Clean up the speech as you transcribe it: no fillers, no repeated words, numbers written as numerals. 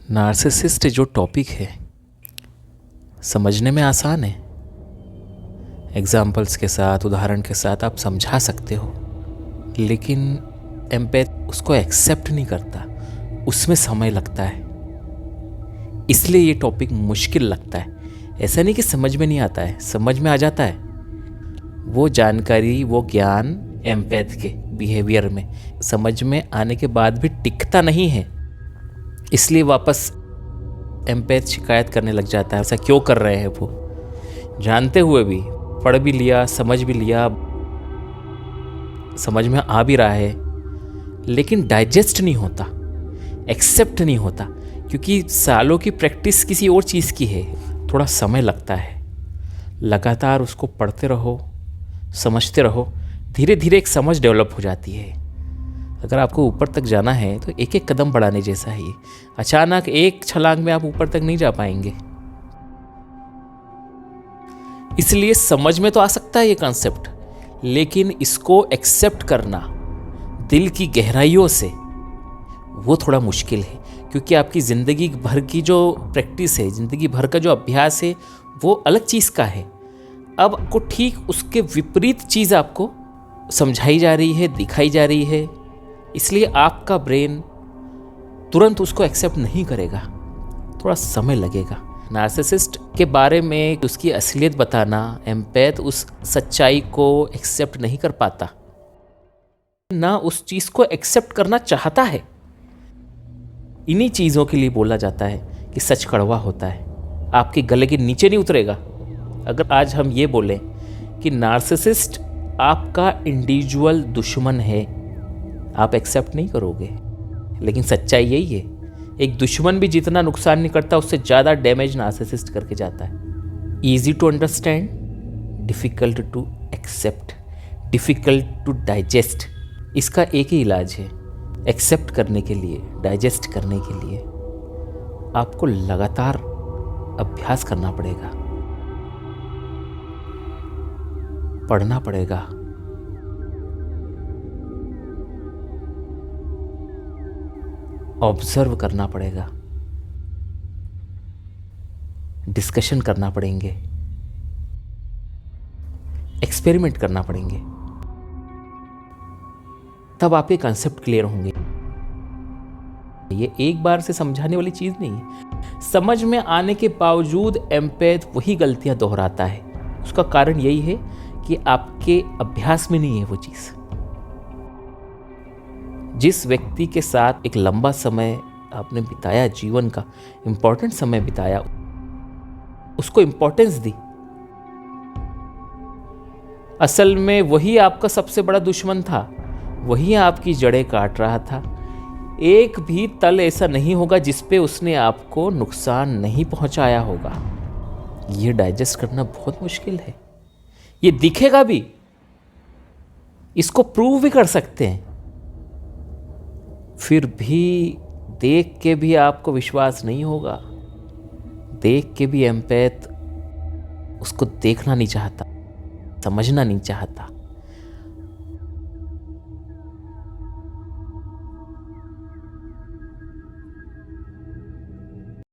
Narcissist जो topic है समझने में आसान है। एग्जाम्पल्स के साथ, उदाहरण के साथ आप समझा सकते हो, लेकिन एम्पैथ उसको एक्सेप्ट नहीं करता, उसमें समय लगता है। इसलिए ये टॉपिक मुश्किल लगता है। ऐसा नहीं कि समझ में नहीं आता है, समझ में आ जाता है। वो जानकारी, वो ज्ञान एम्पैथ के बिहेवियर में समझ में आने के बाद भी टिकता नहीं है। इसलिए वापस एम्पैथ शिकायत करने लग जाता है। ऐसा क्यों कर रहे हैं वो, जानते हुए भी, पढ़ भी लिया, समझ भी लिया, समझ में आ भी रहा है, लेकिन डाइजेस्ट नहीं होता, एक्सेप्ट नहीं होता, क्योंकि सालों की प्रैक्टिस किसी और चीज़ की है। थोड़ा समय लगता है। लगातार उसको पढ़ते रहो, समझते रहो, धीरे धीरे एक समझ डेवलप हो जाती है। अगर आपको ऊपर तक जाना है तो एक एक कदम बढ़ाने जैसा है ये। अचानक एक छलांग में आप ऊपर तक नहीं जा पाएंगे। इसलिए समझ में तो आ सकता है ये कॉन्सेप्ट, लेकिन इसको एक्सेप्ट करना दिल की गहराइयों से वो थोड़ा मुश्किल है, क्योंकि आपकी ज़िंदगी भर की जो प्रैक्टिस है, ज़िंदगी भर का जो अभ्यास है, वो अलग चीज़ का है। अब आपको ठीक उसके विपरीत चीज़ आपको समझाई जा रही है, दिखाई जा रही है। इसलिए आपका ब्रेन तुरंत उसको एक्सेप्ट नहीं करेगा, थोड़ा समय लगेगा। नार्सिसिस्ट के बारे में उसकी असलियत बताना, एम्पैथ उस सच्चाई को एक्सेप्ट नहीं कर पाता, ना उस चीज़ को एक्सेप्ट करना चाहता है। इन्हीं चीज़ों के लिए बोला जाता है कि सच कड़वा होता है, आपके गले के नीचे नहीं उतरेगा। अगर आज हम ये बोलें कि नार्सिसिस्ट आपका इंडिविजुअल दुश्मन है, आप एक्सेप्ट नहीं करोगे, लेकिन सच्चाई यही है। एक दुश्मन भी जितना नुकसान नहीं करता, उससे ज़्यादा डैमेज नार्सिसिस्ट करके जाता है। Easy to understand, difficult to accept, difficult to digest. इसका एक ही इलाज है, एक्सेप्ट करने के लिए, डाइजेस्ट करने के लिए आपको लगातार अभ्यास करना पड़ेगा, पढ़ना पड़ेगा, ऑब्जर्व करना पड़ेगा, डिस्कशन करना पड़ेंगे, एक्सपेरिमेंट करना पड़ेंगे, तब आपके कॉन्सेप्ट क्लियर होंगे। ये एक बार से समझाने वाली चीज नहीं है। समझ में आने के बावजूद एम्पैथ वही गलतियां दोहराता है। उसका कारण यही है कि आपके अभ्यास में नहीं है वो चीज। जिस व्यक्ति के साथ एक लंबा समय आपने बिताया, जीवन का इंपॉर्टेंट समय बिताया, उसको इंपॉर्टेंस दी, असल में वही आपका सबसे बड़ा दुश्मन था, वही आपकी जड़ें काट रहा था। एक भी तल ऐसा नहीं होगा जिस पे उसने आपको नुकसान नहीं पहुंचाया होगा। ये डाइजेस्ट करना बहुत मुश्किल है। ये दिखेगा भी, इसको प्रूव भी कर सकते हैं, फिर भी देख के भी आपको विश्वास नहीं होगा। देख के भी एम्पैथ उसको देखना नहीं चाहता, समझना नहीं चाहता।